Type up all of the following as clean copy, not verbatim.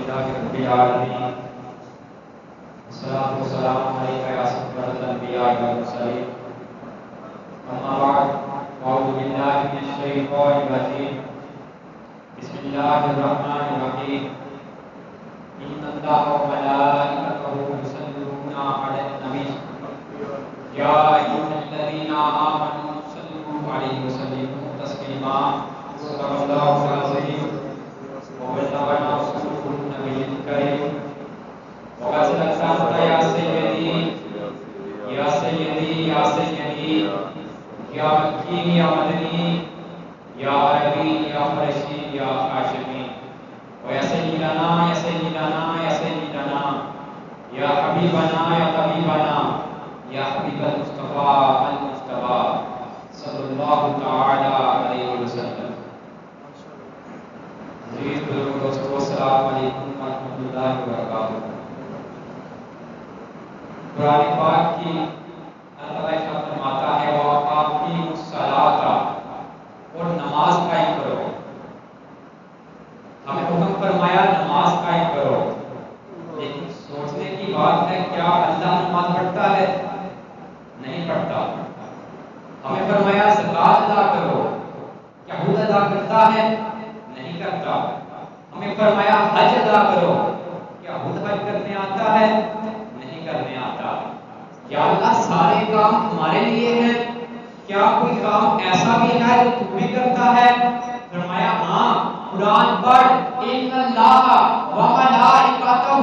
لله رب العالمين والصلاة والسلام عليك يا سيد الأنبياء والمرسلين أما بعد أعوذ بالله من الشيطان الرجيم بسم الله الرحمن الرحيم إن الله وملائكته يصلون على النبي يا أيها الذين آمنوا صلوا عليه وسلموا تسليما صدق الله العظيم وبلغنا رسوله النبي الكريم وقد أنت يا سيدي يا سيدي يا سيدي يا مكي يا مدني يا عربي يا قرشي يا هاشمي ويا سيدنا يا سيدنا يا سيدنا يا حبيبنا يا حبيبنا يا حبيب المصطفى المجتبى صلى الله تعالى عليه وسلم. عزیز بزرگ دوستو السلام علیکم ورحمۃ اللہ وبرکاتہ. قرآن پاک کی اللہ تعالیٰ فرماتا ہے وَأَقِیمُوا الصَّلَاةَ اور نماز قائم کرو. ہمیں حکم فرمایا نماز قائم کرو، لیکن سوچنے کی بات ہے کیا اللہ نماز پڑھتا ہے؟ نہیں پڑھتا. ہمیں فرمایا زکوٰۃ ادا کرو، کیا خود ادا کرتا ہے؟ نہیں کرتا. ہمیں فرمایا حج ادا کرو، کیا خود حج کرنے آتا ہے؟ نہیں کرنے آتا. کیا اللہ سارے کام ہمارے لیے ہیں؟ کیا کوئی کام ایسا بھی ہے جو تو بھی کرتا ہے؟ فرمایا ہاں، قرآن پڑھ ان اللہ وملائکتہ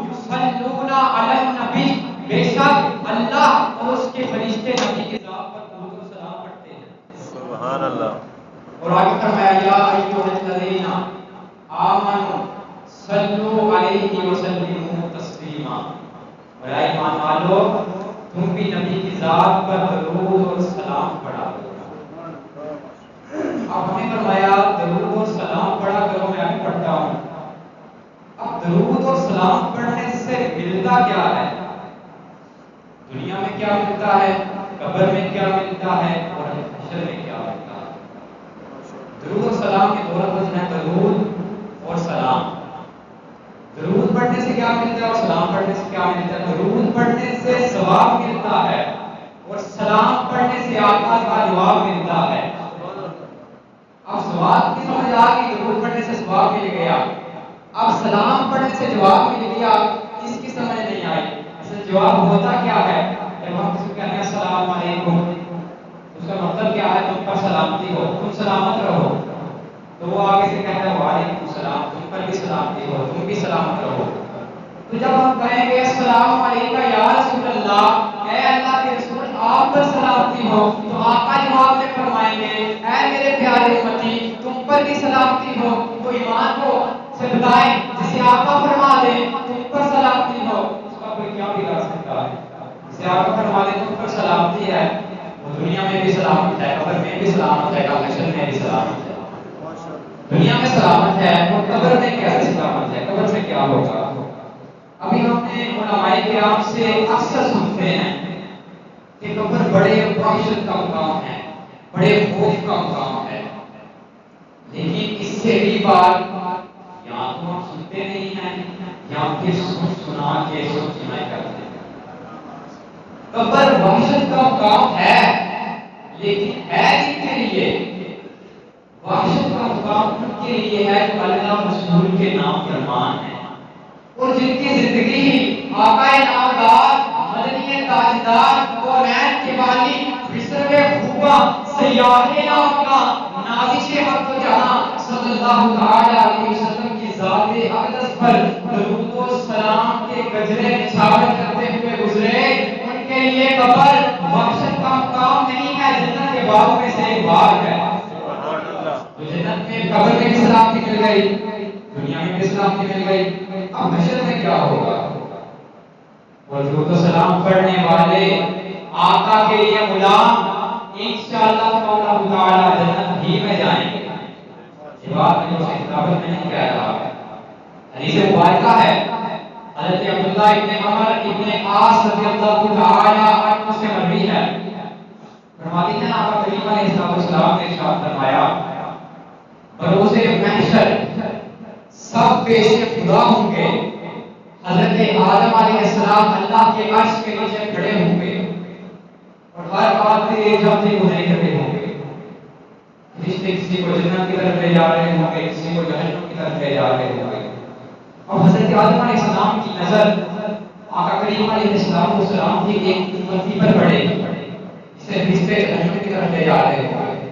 یصلون علی النبی، بے شک اللہ اور اس کے فرشتے نبی کی ذات پر درود و سلام پڑھتے ہیں. سبحان اللہ. اور آگے فرمایا یا ایھا الذین آمنوا صلوا علیہ وسلموا تسلیما. اور اے ایمان والو تم بھی نبی کی ذات پر درود اور سلام پڑھا کرو. اب ہمیں فرمایا درود اور سلام پڑھا کرو، میں بھی پڑھتا ہوں. اب درود اور سلام پڑھنے سے ملتا کیا ہے؟ دنیا میں کیا ملتا ہے، قبر میں کیا ملتا ہے اور حشر میں کیا ملتا ہے؟ درود اور سلام کے دو لفظ ہیں، درود اور سلام. درود پڑھنے سے کیا ملتا ہے اور سلام پڑھنے سے کیا ملتا ہے؟ درود پڑھنے سے ثواب ملتا ہے اور سلام پڑھنے سے آقا کا جواب ملتا ہے. اب ثواب کی سمجھ آ گئی، درود پڑھنے سے ثواب مل گیا. اب سلام پڑھنے سے جواب مل گیا، اس کی سمجھ نہیں آئی. اصل جواب ہوتا کیا ہے؟ جب ہم کسی کو کہتے ہیں السلام علیکم، اس کا مطلب کیا ہے؟ تم پر سلامتی ہو، تم سلامت رہو. تو وہ آگے سے کہتا ہے وعلیکم السلام، تم پر بھی سلامتی ہو، تم بھی سلامت رہو. تو جب ہم کہیں گے السلام علیکم یا رسول اللہ، اے اللہ کے رسول آپ پر سلامتی ہو، تو آقا جواب میں فرمائیں گے اے میرے پیارے امتی تم پر بھی سلامتی ہو. تو ایمان کو سے بتائیں جسے آقا فرما دے تم پر سلامتی ہو، اس کا کوئی کیا بگاڑ سکتا ہے؟ جسے آقا فرما دے تم پر سلامتی ہے، وہ دنیا میں بھی سلامت ہے، قبر میں بھی سلامت ہے، حشر میں بھی سلامت ہے. دنیا میں سلامت ہے، وہ قبر میں کیسے سلامت ہے؟ قبر میں کیا ہوگا؟ ابھی ہم نے علماء کرام سے اکثر سنتے ہیں کہ قبر بڑے وحشت کا مقام ہے، بڑے خوف کا مقام ہے. لیکن اس سے بھی بات یا تو ہم سنتے نہیں ہیں یا پھر سنا کے سنائی کرتے ہیں. قبر وحشت کا مقام ہے، لیکن ہے کس کے لیے؟ وحشت کا مقام ان کے لیے ہے جو اللہ رسول کے نام فرمان ہے اور جن کی زندگی آقا نامدار مدنی تاجدار کونین کے والی بسر خوبا سیاح نام کا نازش حق و جہاں صلی اللہ تعالی علیہ وسلم کی ذات اقدس پر درود و سلام کے گجرے نچھاور کرتے ہوئے گزرے. ان کے لیے قبر وحشت کا مقام نہیں ہے، جنت کے باغوں میں سے ایک باغ ہے. تو جنت میں قبر میں بھی سلامتی مل گئی، دنیا میں بھی سلامتی مل گئی. اب حشر میں کیا ہوگا؟ اور درود و سلام پڑھنے والے آقا کے لیے غلام انشاءاللہ تعالی جنت ہی میں جائیں گے. یہ بات میں جو کتابت میں نہیں کہہ رہا ہے، حدیث مبارکہ ہے. حضرت عبداللہ ابن عمر ابن عاص رضی اللہ تعالی عنہ سے مروی ہے، فرماتے ہیں آپ کریم علیہ السلام نے ارشاد فرمایا بروز محشر سب پیش خدا ہوں گے. حضرت آدم علیہ السلام اللہ کے عرش کے نیچے کھڑے ہوں گے اور ہر بات سے ایک ہفتے گزرے کرتے ہوں گے. رشتے کسی کو جنت کی طرف لے جا رہے ہوں گے, کسی کو جہنم کی طرف لے جا رہے ہوں گے. اور حضرت آدم علیہ السلام کی نظر آقا کریم علیہ السلام کی ایک امتی پر پڑے جسے رشتے جہنم کی طرف لے جا رہے ہوں گے.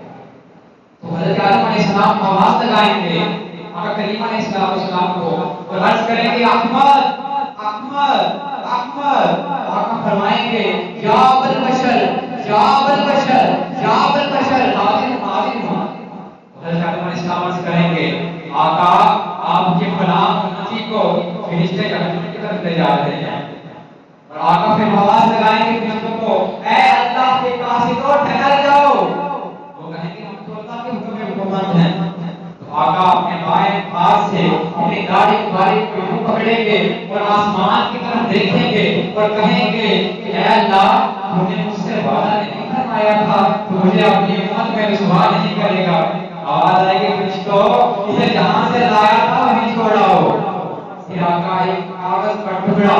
تو حضرت آدم علیہ السلام آواز لگائیں گے آقا کریم علیہ السلام کو اور عرض کریں گے احمد احمد احمد. آقا فرمائیں گے یا ابل بشر یا ابل بشر یا ابل بشر حاضر حاضر ہوں. حضرت آدم علیہ السلام عرض کریں گے آقا آپ کے فلاں امتی کو فرشتے جہنم کی طرف لے جا رہے ہیں. اور آقا پھر آواز لگائیں گے فرشتوں کو اے اللہ کے قاصدوں ٹھہر جاؤ. وہ کہیں گے ہم تو اللہ کے حکم میں حکمران ہیں. آقا اپنے بائیں ہاتھ سے اپنی داڑھی مبارک کو یوں پکڑیں گے اور آسمان کی طرف دیکھیں گے اور کہیں گے کہ اے اللہ تو نے مجھ سے وعدہ نہیں فرمایا تھا تو مجھے اپنی امت میں رسوا نہیں کرے گا. آواز آئے گی فرشتوں اسے جہاں سے لایا تھا وہیں چھوڑاؤ. پھر آقا ایک کاغذ کا ٹکڑا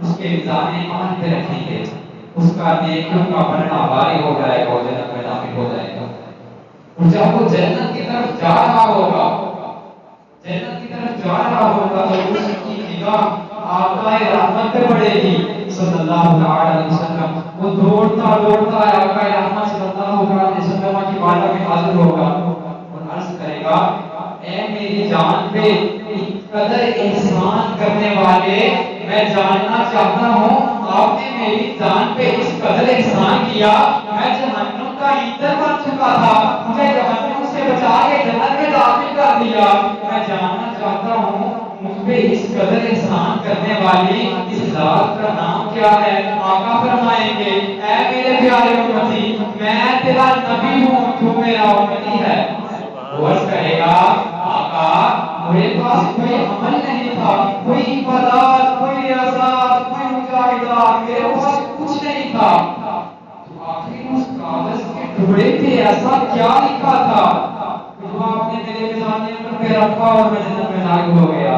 اس کے میزان عمل پہ رکھیں گے. اس کا نیکیوں کا پلڑا بھاری ہو جائے گا اور جنت میں داخل ہو جائے گا. جب وہ جنت کی طرف جا رہا ہوگا جنت کی طرف جا رہا ہوگا تو اس کی نگاہ آقا رحمت پہ پڑے گی صلی اللہ علیہ وسلم. وہ دوڑتا دوڑتا آقا رحمت صلی اللہ علیہ وسلم کی بارگاہ میں حاضر ہوگا اور عرض کرے گا اے میری جان پہ قدر احسان کرنے والے میں جاننا چاہتا ہوں آپ نے میری جان پہ اس قدر احسان کیا. میں جہنم کا ایندھن بن چکا تھا, مجھے جہنم سے بچا کے جنت میں داخل کر دیا. میں جاننا چاہتا ہوں مجھ پہ اس قدر احسان کرنے والی اس ذات کا نام کیا ہے. آقا فرمائیں گے اے میرے پیارے امتی میں تیرا نبی ہوں تو میرا امتی ہے. وہ عرض کرے گا آقا میرے پاس کوئی عمل نہیں تھا, کوئی عبادات, کوئی ریاضات, کوئی مجاہدات, میرے پاس کچھ نہیں تھا. تو آخر اس کاغذ کے ٹکڑے پہ ایسا کیا لکھا تھا جو آپ نے میرے میزان عمل پہ رکھا اور میں جنت میں داخل ہو گیا.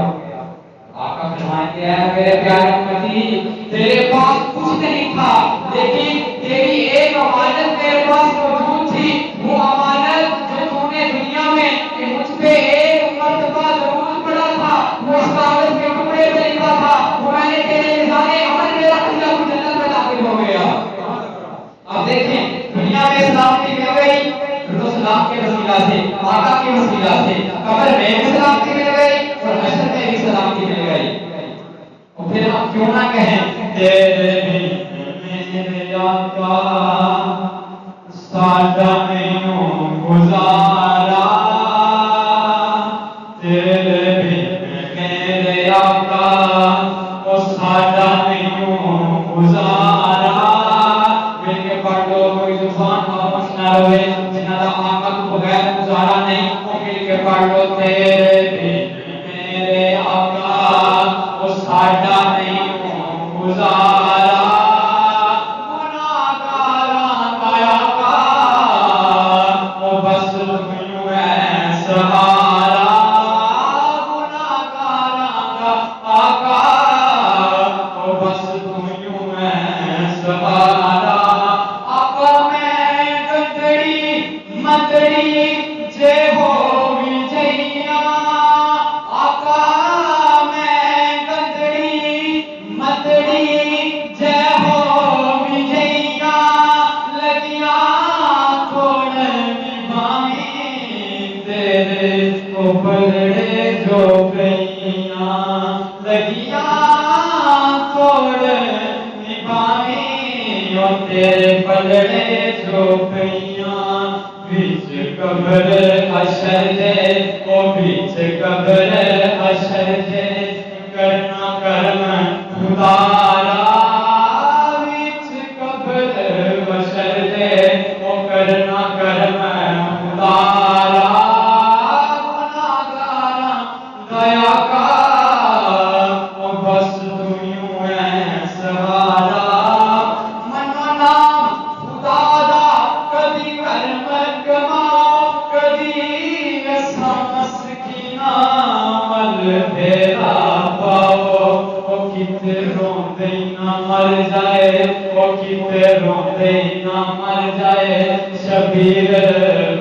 آقا فرمائیں گے اے میرے پیارے امتی تیرے پاس کچھ نہیں تھا لیکن تیری ایک امانت میرے پاس موجود تھی. وہ امانت جو تم نے دنیا میں مجھ پہ ایک مرتبہ ضرور پڑا تھا وہ اس کاغذ کے ٹکڑے پہ لکھا تھا وہ میں نے تیرے میزان عمل میں رکھ دیا, تو جنت میں داخل ہو گیا. اب دیکھیں دنیا میں سلامتی مل گئی تو سلام کے وسیلہ سے آقا کے وسیلہ سے, قبر میں بھی سلامتی مل گئی اور حشر میں بھی سلامتی مل گئی. اور پھر ہم کیوں نہ کہیں تیرے بھی میرے آقا سادہ نہیں گزارا, تیرے بھی میرے آقا وہ سادہ نہیں گزارا. مل کے پڑھ لو کوئی زبان خاموش نہ رہے جنہاں آقا کو بغیر گزارا نہیں. مل کے پڑھ لو تیرے بھی میرے آقا وہ سادہ نہیں گزارا. تیرا پاؤ وہ کتے روندے نہ مر جائے وہ کتے روندے نہ مر جائے شبیر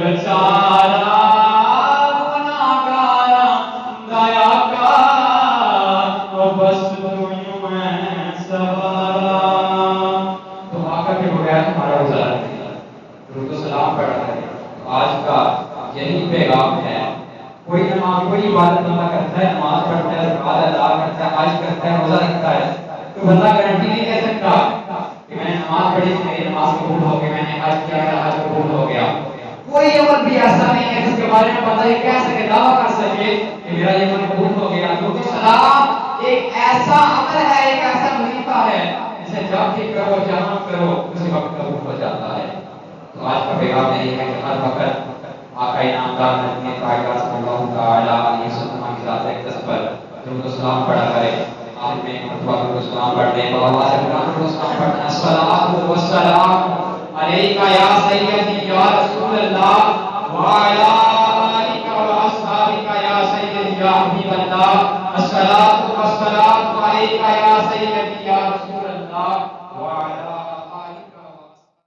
بیچارہ گناہگارا دیا کر وہ بس تو یوں ہے سوارا تو آقا کے بغیر ہمارا گزارا نہیں درود و سلام پڑھ رہے ہیں آج کا یہی پیغام ہے کوئی نماز کوئی عبادت بندہ کرتا ہے نماز پڑھتا ہے زکات ادا کرتا ہے حج کرتا ہے روزہ رکھتا ہے تو بندہ گارنٹی نہیں کہہ سکتا کہ میں نے نماز پڑھی میری نماز قبول ہو گئی میں نے حج کیا میرا حج قبول ہو گیا کوئی عمل بھی ایسا نہیں ہے جس کے بارے میں بندہ یہ کہہ سکے دعویٰ کر سکے کہ میرا یہ عمل قبول ہو گیا درود و سلام ایک ایسا عمل ہے ایک ایسا وظیفہ ہے جسے جب بھی کرو جہاں کرو اسی وقت قبول ہو جاتا ہے تو آج کا پیغام یہی ہے کہ ہر وقت آقا انعامدار نبی پاک صلی اللہ تعالی علیہ وسلم کی ذات اقدس پر درود و سلام پڑھا کرے آخر میں مرتبہ درود و سلام پڑھنے بابا سے درود و سلام پڑھنا الصلاۃ والسلام علیکہ یا سیدی یا رسول اللہ وعلی آلک و اصحابک یا سیدی یا حبیب اللہ الصلاۃ والسلام علیکہ یا سیدی یا رسول